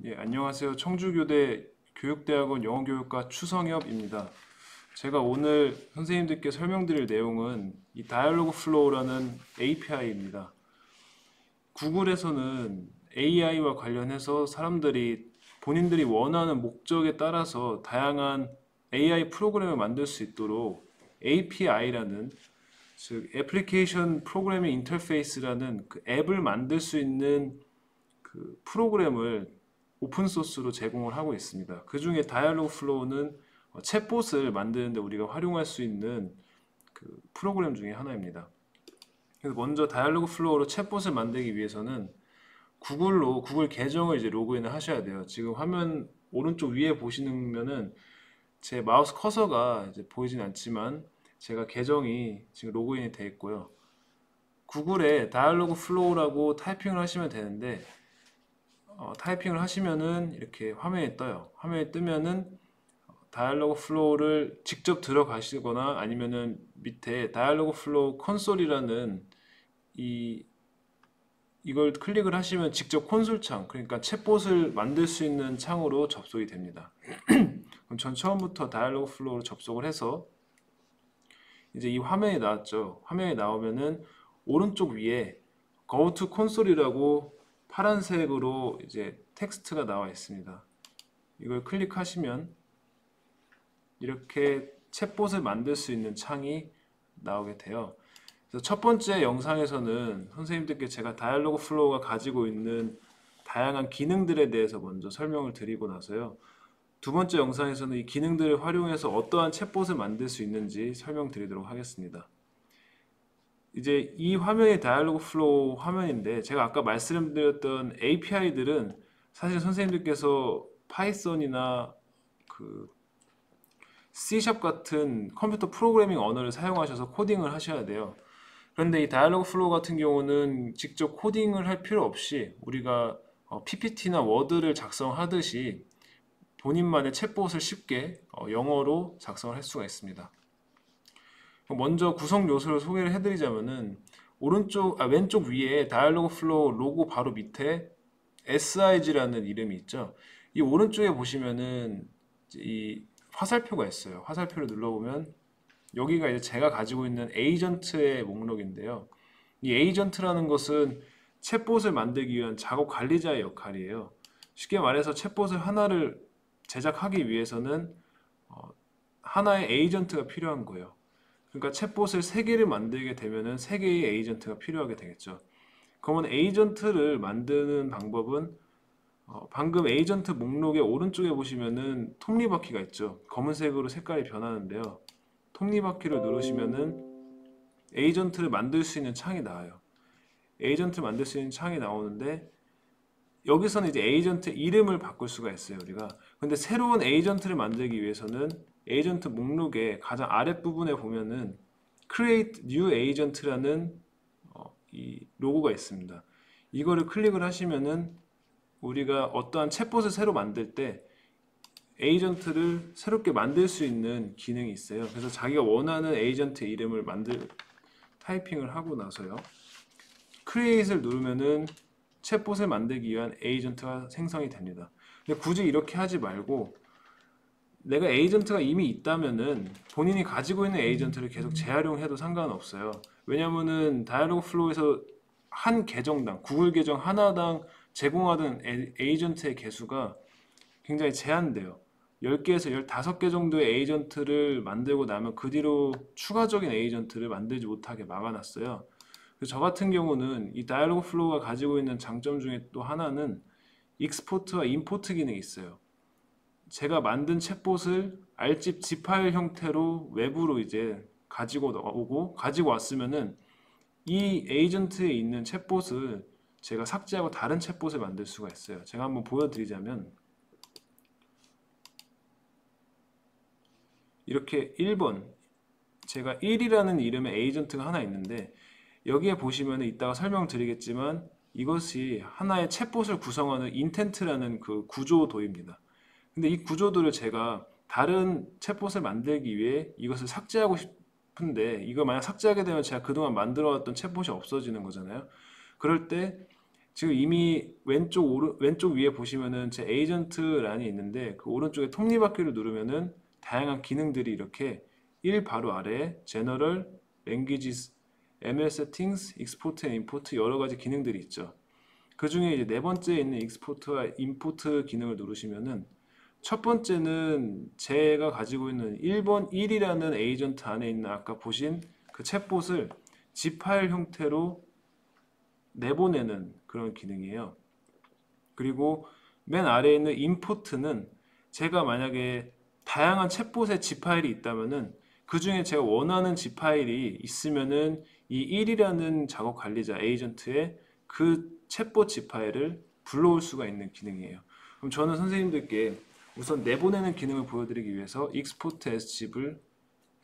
예, 안녕하세요. 청주교대 교육대학원 영어교육과 추성엽입니다. 제가 오늘 선생님들께 설명드릴 내용은 이 다이얼로그 플로우라는 API입니다. 구글에서는 AI와 관련해서 사람들이 본인들이 원하는 목적에 따라서 다양한 AI 프로그램을 만들 수 있도록 API라는 즉 애플리케이션 프로그래밍 인터페이스라는 그 앱을 만들 수 있는 그 프로그램을 오픈소스로 제공을 하고 있습니다. 그 중에 다이얼로그 플로우는 챗봇을 만드는데 우리가 활용할 수 있는 그 프로그램 중에 하나입니다. 그래서 먼저 다이얼로그 플로우로 챗봇을 만들기 위해서는 구글 계정을 이제 로그인을 하셔야 돼요. 지금 화면 오른쪽 위에 보시면은 제 마우스 커서가 이제 보이진 않지만 제가 계정이 지금 로그인이 되어 있고요. 구글에 다이얼로그 플로우라고 타이핑을 하시면 되는데 타이핑을 하시면은 이렇게 화면이 떠요. 화면이 뜨면은 다이얼로그 플로우를 직접 들어가시거나 아니면은 밑에 다이얼로그 플로우 콘솔이라는 이 이걸 클릭을 하시면 직접 콘솔 창, 그러니까 챗봇을 만들 수 있는 창으로 접속이 됩니다. 그럼 전 처음부터 다이얼로그 플로우로 접속을 해서 이제 이 화면이 나왔죠. 화면이 나오면은 오른쪽 위에 Go to Console이라고 파란색으로 이제 텍스트가 나와 있습니다. 이걸 클릭하시면 이렇게 챗봇을 만들 수 있는 창이 나오게 돼요. 그래서 첫 번째 영상에서는 선생님들께 제가 다이얼로그 플로우가 가지고 있는 다양한 기능들에 대해서 먼저 설명을 드리고 나서요. 두 번째 영상에서는 이 기능들을 활용해서 어떠한 챗봇을 만들 수 있는지 설명드리도록 하겠습니다. 이제 이 화면이 다이얼로그 플로우 화면인데 제가 아까 말씀드렸던 API들은 사실 선생님들께서 파이썬이나 그 C# 같은 컴퓨터 프로그래밍 언어를 사용하셔서 코딩을 하셔야 돼요. 그런데 이 다이얼로그 플로우 같은 경우는 직접 코딩을 할 필요 없이 우리가 PPT나 워드를 작성하듯이 본인만의 챗봇을 쉽게 영어로 작성을 할 수가 있습니다. 먼저 구성 요소를 소개를 해드리자면은 왼쪽 위에 다이얼로그 플로우 로고 바로 밑에 SIG라는 이름이 있죠. 이 오른쪽에 보시면은 이 화살표가 있어요. 화살표를 눌러보면 여기가 이제 제가 가지고 있는 에이전트의 목록인데요. 이 에이전트라는 것은 챗봇을 만들기 위한 작업 관리자의 역할이에요. 쉽게 말해서 챗봇을 하나를 제작하기 위해서는 하나의 에이전트가 필요한 거예요. 그러니까 챗봇을 세 개를 만들게 되면은 세 개의 에이전트가 필요하게 되겠죠. 그러면 에이전트를 만드는 방법은 방금 에이전트 목록의 오른쪽에 보시면은 톱니바퀴가 있죠. 검은색으로 색깔이 변하는데요. 톱니바퀴를 누르시면은 에이전트를 만들 수 있는 창이 나와요. 에이전트를 만들 수 있는 창이 나오는데 여기서는 이제 에이전트 이름을 바꿀 수가 있어요, 우리가. 근데 새로운 에이전트를 만들기 위해서는 에이전트 목록의 가장 아랫부분에 보면은 Create New Agent라는 이 로고가 있습니다. 이거를 클릭을 하시면은 우리가 어떠한 챗봇을 새로 만들 때 에이전트를 새롭게 만들 수 있는 기능이 있어요. 그래서 자기가 원하는 에이전트 이름을 타이핑을 하고 나서요. Create을 누르면은 챗봇을 만들기 위한 에이전트가 생성이 됩니다. 근데 굳이 이렇게 하지 말고 내가 에이전트가 이미 있다면은 본인이 가지고 있는 에이전트를 계속 재활용해도 상관없어요. 왜냐면은 다이얼로그 플로우에서 한 계정당, 구글 계정 하나당 제공하던 에이전트의 개수가 굉장히 제한돼요. 10개에서 15개 정도의 에이전트를 만들고 나면 그 뒤로 추가적인 에이전트를 만들지 못하게 막아놨어요. 그래서 저 같은 경우는 이 다이얼로그 플로우가 가지고 있는 장점 중에 또 하나는 익스포트와 임포트 기능이 있어요. 제가 만든 챗봇을 알집 지 파일 형태로 외부로 이제 가지고 왔으면은 이 에이전트에 있는 챗봇을 제가 삭제하고 다른 챗봇을 만들 수가 있어요. 제가 한번 보여드리자면 이렇게 1번 제가 1이라는 이름의 에이전트가 하나 있는데 여기에 보시면 이따가 설명드리겠지만 이것이 하나의 챗봇을 구성하는 인텐트라는 그 구조도입니다. 근데 이 구조도를 제가 다른 챗봇을 만들기 위해 이것을 삭제하고 싶은데 이거 만약 삭제하게 되면 제가 그동안 만들어왔던 챗봇이 없어지는 거잖아요. 그럴 때 지금 이미 왼쪽 위에 보시면은 제 에이전트란이 있는데 그 오른쪽에 톱니바퀴를 누르면은 다양한 기능들이 이렇게 바로 아래에 General, Languages, ML Settings, Export and Import 여러 가지 기능들이 있죠. 그 중에 이제 네 번째에 있는 Export와 Import 기능을 누르시면은 첫 번째는 제가 가지고 있는 1이라는 에이전트 안에 있는 아까 보신 그 챗봇을 zip 파일 형태로 내보내는 그런 기능이에요. 그리고 맨 아래에 있는 임포트는 제가 만약에 다양한 챗봇의 zip 파일이 있다면은 그 중에 제가 원하는 zip 파일이 있으면은 이 1이라는 작업 관리자 에이전트의 그 챗봇 zip 파일을 불러올 수가 있는 기능이에요. 그럼 저는 선생님들께 우선 내보내는 기능을 보여드리기 위해서 export as zip을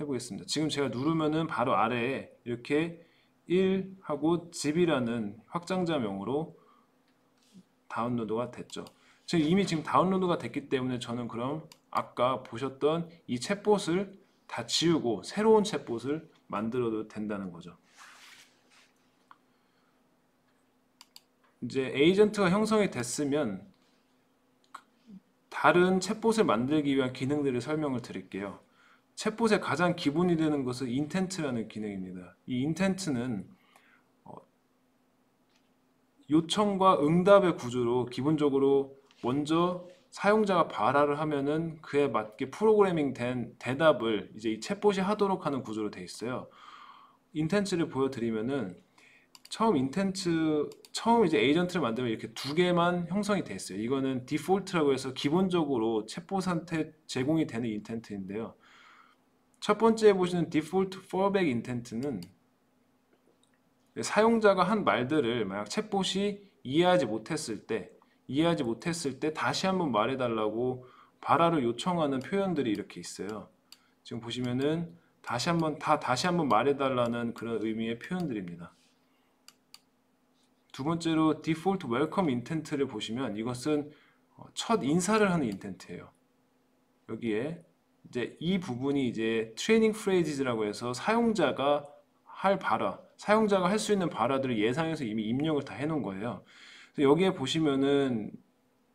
해보겠습니다. 지금 제가 누르면은 바로 아래에 이렇게 1하고 zip이라는 확장자명으로 다운로드가 됐죠. 이미 지금 다운로드가 됐기 때문에 저는 그럼 아까 보셨던 이 챗봇을 다 지우고 새로운 챗봇을 만들어도 된다는 거죠. 이제 에이전트가 형성이 됐으면 다른 챗봇을 만들기 위한 기능들을 설명을 드릴게요. 챗봇의 가장 기본이 되는 것은 인텐트라는 기능입니다. 이 인텐트는 요청과 응답의 구조로 기본적으로 먼저 사용자가 발화를 하면은 그에 맞게 프로그래밍 된 대답을 이제 이 챗봇이 하도록 하는 구조로 되어 있어요. 인텐트를 보여드리면은 처음 이제 에이전트를 만들면 이렇게 두 개만 형성이 돼 있어요. 이거는 디폴트라고 해서 기본적으로 챗봇한테 제공이 되는 인텐트인데요. 첫 번째 보시는 디폴트 fallback 인텐트는 사용자가 한 말들을 만약 챗봇이 이해하지 못했을 때 다시 한번 말해달라고 발화를 요청하는 표현들이 이렇게 있어요. 지금 보시면은 다시 한번 말해달라는 그런 의미의 표현들입니다. 두 번째로 디폴트 웰컴 인텐트를 보시면 이것은 첫 인사를 하는 인텐트예요. 여기에 이제 이 부분이 이제 트레이닝 프레이즈라고 해서 사용자가 할 수 있는 발화들을 예상해서 이미 입력을 다 해놓은 거예요. 그래서 여기에 보시면은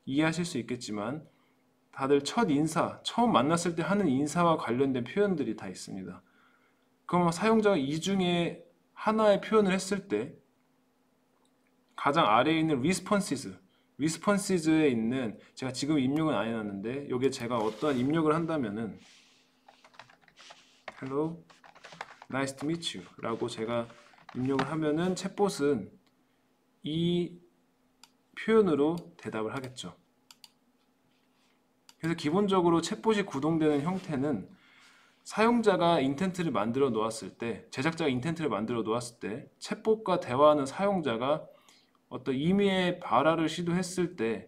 이해하실 수 있겠지만 다들 처음 만났을 때 하는 인사와 관련된 표현들이 다 있습니다. 그럼 사용자가 이 중에 하나의 표현을 했을 때 가장 아래에 있는 리스폰시즈에 있는 제가 지금 입력은 안 해놨는데 여기에 제가 어떠한 입력을 한다면은 Hello, nice to meet you 라고 제가 입력을 하면은 챗봇은 이 표현으로 대답을 하겠죠. 그래서 기본적으로 챗봇이 구동되는 형태는 사용자가 인텐트를 만들어 놓았을 때, 제작자가 인텐트를 만들어 놓았을 때 챗봇과 대화하는 사용자가 어떤 임의의 발화를 시도했을 때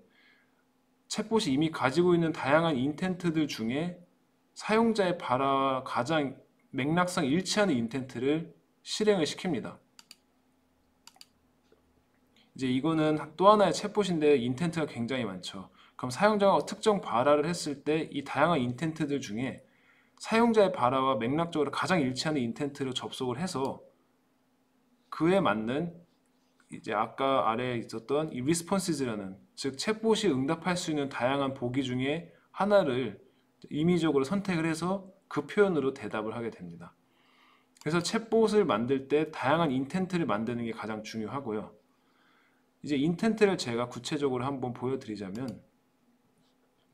챗봇이 이미 가지고 있는 다양한 인텐트들 중에 사용자의 발화와 가장 맥락상 일치하는 인텐트를 실행을 시킵니다. 이제 이거는 또 하나의 챗봇인데 인텐트가 굉장히 많죠. 그럼 사용자가 특정 발화를 했을 때 이 다양한 인텐트들 중에 사용자의 발화와 맥락적으로 가장 일치하는 인텐트로 접속을 해서 그에 맞는 이제 아까 아래에 있었던 이 리스폰시즈라는 즉 챗봇이 응답할 수 있는 다양한 보기 중에 하나를 임의적으로 선택을 해서 그 표현으로 대답을 하게 됩니다. 그래서 챗봇을 만들 때 다양한 인텐트를 만드는 게 가장 중요하고요. 이제 인텐트를 제가 구체적으로 한번 보여드리자면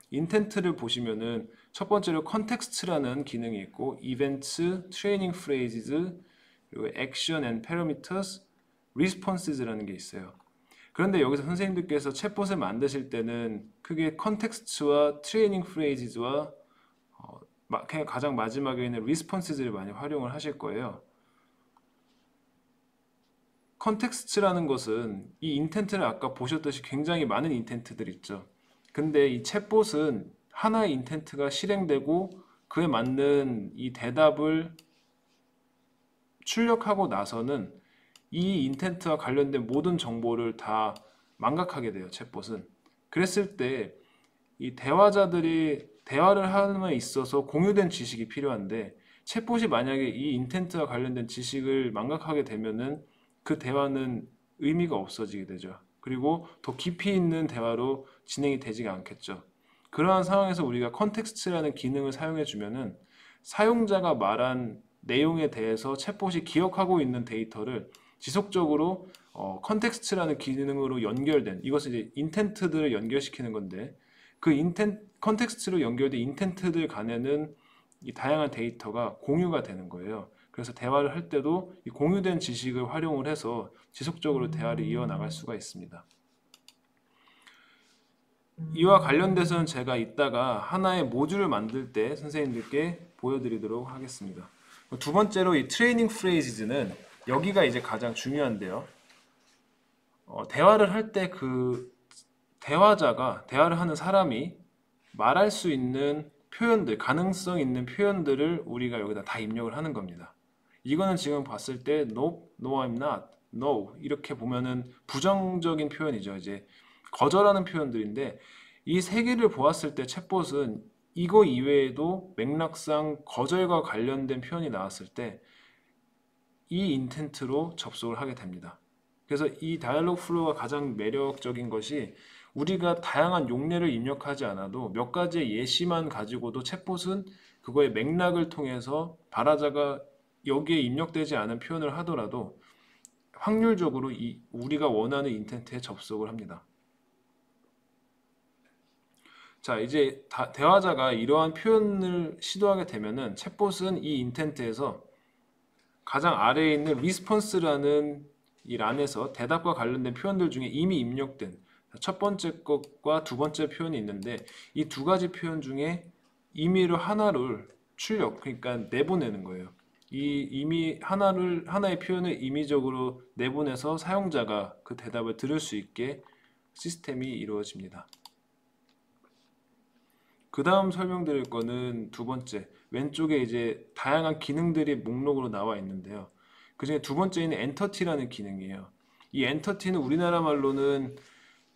인텐트를 보시면은 첫 번째로 컨텍스트라는 기능이 있고 이벤트, 트레이닝 프레이즈즈, 그리고 액션 앤 패러미터스, 리스폰시즈라는 게 있어요. 그런데 여기서 선생님들께서 챗봇을 만드실 때는 크게 컨텍스트와 트레이닝 프레이즈와 가장 마지막에 있는 리스폰시즈를 많이 활용을 하실 거예요. 컨텍스트라는 것은 이 인텐트를 아까 보셨듯이 굉장히 많은 인텐트들이 있죠. 근데 이 챗봇은 하나의 인텐트가 실행되고 그에 맞는 이 대답을 출력하고 나서는 이 인텐트와 관련된 모든 정보를 다 망각하게 돼요, 챗봇은. 그랬을 때 이 대화자들이 대화를 함에 있어서 공유된 지식이 필요한데 챗봇이 만약에 이 인텐트와 관련된 지식을 망각하게 되면은 그 대화는 의미가 없어지게 되죠. 그리고 더 깊이 있는 대화로 진행이 되지가 않겠죠. 그러한 상황에서 우리가 컨텍스트라는 기능을 사용해 주면은 사용자가 말한 내용에 대해서 챗봇이 기억하고 있는 데이터를 지속적으로 컨텍스트라는 기능으로 연결된, 이것은 이제 인텐트들을 연결시키는 건데, 그 컨텍스트로 연결된 인텐트들 간에는 이 다양한 데이터가 공유가 되는 거예요. 그래서 대화를 할 때도 이 공유된 지식을 활용을 해서 지속적으로 대화를 이어나갈 수가 있습니다. 이와 관련돼서는 제가 이따가 하나의 모듈을 만들 때 선생님들께 보여드리도록 하겠습니다. 두 번째로 이 트레이닝 프레이즈는 여기가 이제 가장 중요한데요. 대화를 할 때 그 대화를 하는 사람이 말할 수 있는 표현들, 가능성 있는 표현들을 우리가 여기다 다 입력을 하는 겁니다. 이거는 지금 봤을 때 no, no I'm not, no 이렇게 보면은 부정적인 표현이죠. 이제 거절하는 표현들인데 이 세 개를 보았을 때 챗봇은 이거 이외에도 맥락상 거절과 관련된 표현이 나왔을 때 이 인텐트로 접속을 하게 됩니다. 그래서 이 다이얼로그 플로우가 가장 매력적인 것이 우리가 다양한 용례를 입력하지 않아도 몇 가지의 예시만 가지고도 챗봇은 그거의 맥락을 통해서 발화자가 여기에 입력되지 않은 표현을 하더라도 확률적으로 우리가 원하는 인텐트에 접속을 합니다. 자, 이제 대화자가 이러한 표현을 시도하게 되면은 챗봇은 이 인텐트에서 가장 아래에 있는 리스폰스라는 이 란에서 대답과 관련된 표현들 중에 이미 입력된 첫 번째 것과 두 번째 표현이 있는데 이 두 가지 표현 중에 임의로 하나를 출력, 그러니까 내보내는 거예요. 하나의 표현을 임의적으로 내보내서 사용자가 그 대답을 들을 수 있게 시스템이 이루어집니다. 그 다음 설명드릴 거는 두 번째, 왼쪽에 이제 다양한 기능들이 목록으로 나와 있는데요. 그 중에 두 번째는 엔터티라는 기능이에요. 이 엔터티는 우리나라 말로는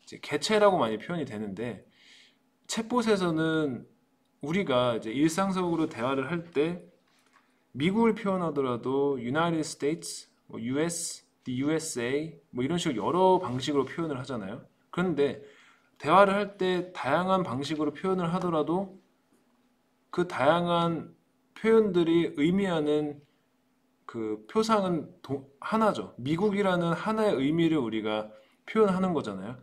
이제 개체라고 많이 표현이 되는데 챗봇에서는 우리가 이제 일상적으로 대화를 할 때 미국을 표현하더라도 United States, US, the USA 뭐 이런 식으로 여러 방식으로 표현을 하잖아요. 그런데 대화를 할 때 다양한 방식으로 표현을 하더라도 그 다양한 표현들이 의미하는 그 표상은 하나죠. 미국이라는 하나의 의미를 우리가 표현하는 거잖아요.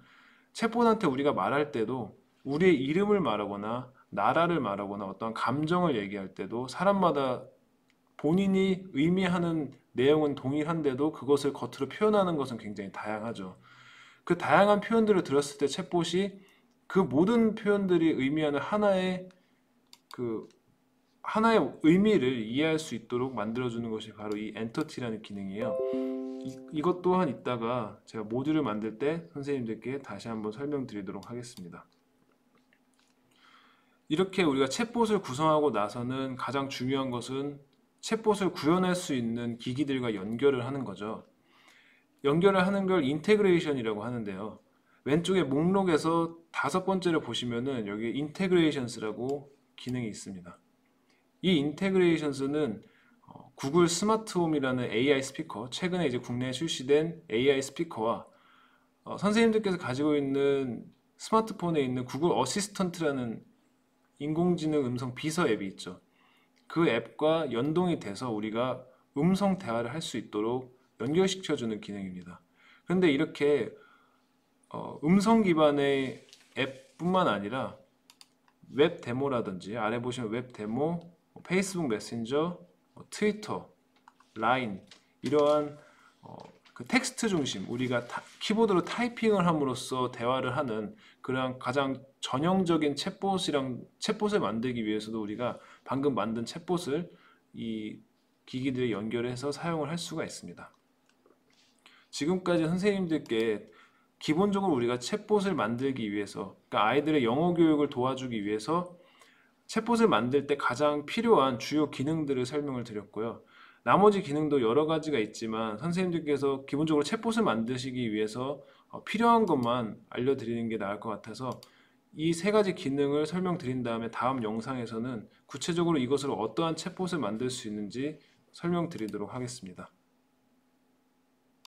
챗봇한테 우리가 말할 때도 우리의 이름을 말하거나 나라를 말하거나 어떤 감정을 얘기할 때도 사람마다 본인이 의미하는 내용은 동일한데도 그것을 겉으로 표현하는 것은 굉장히 다양하죠. 그 다양한 표현들을 들었을 때 챗봇이 그 모든 표현들이 의미하는 하나의 의미를 이해할 수 있도록 만들어주는 것이 바로 이 엔터티라는 기능이에요. 이것 또한 이따가 제가 모듈을 만들 때 선생님들께 다시 한번 설명드리도록 하겠습니다. 이렇게 우리가 챗봇을 구성하고 나서는 가장 중요한 것은 챗봇을 구현할 수 있는 기기들과 연결을 하는 거죠. 연결을 하는 걸 인테그레이션이라고 하는데요. 왼쪽에 목록에서 다섯 번째를 보시면은 여기 인테그레이션스라고 기능이 있습니다. 이 인테그레이션스는 구글 스마트홈이라는 AI 스피커, 최근에 이제 국내에 출시된 AI 스피커와 선생님들께서 가지고 있는 스마트폰에 있는 구글 어시스턴트라는 인공지능 음성 비서 앱이 있죠. 그 앱과 연동이 돼서 우리가 음성 대화를 할 수 있도록 연결시켜주는 기능입니다. 그런데 이렇게 음성 기반의 앱뿐만 아니라 웹 데모라든지 아래 보시면 웹 데모, 페이스북 메신저, 트위터, 라인 이러한 그 텍스트 중심 우리가 키보드로 타이핑을 함으로써 대화를 하는 그런 가장 전형적인 챗봇을 만들기 위해서도 우리가 방금 만든 챗봇을 이 기기들에 연결해서 사용을 할 수가 있습니다. 지금까지 선생님들께 기본적으로 우리가 챗봇을 만들기 위해서, 그러니까 아이들의 영어 교육을 도와주기 위해서 챗봇을 만들 때 가장 필요한 주요 기능들을 설명을 드렸고요. 나머지 기능도 여러 가지가 있지만 선생님들께서 기본적으로 챗봇을 만드시기 위해서 필요한 것만 알려드리는 게 나을 것 같아서 이 세 가지 기능을 설명드린 다음에 다음 영상에서는 구체적으로 이것으로 어떠한 챗봇을 만들 수 있는지 설명드리도록 하겠습니다.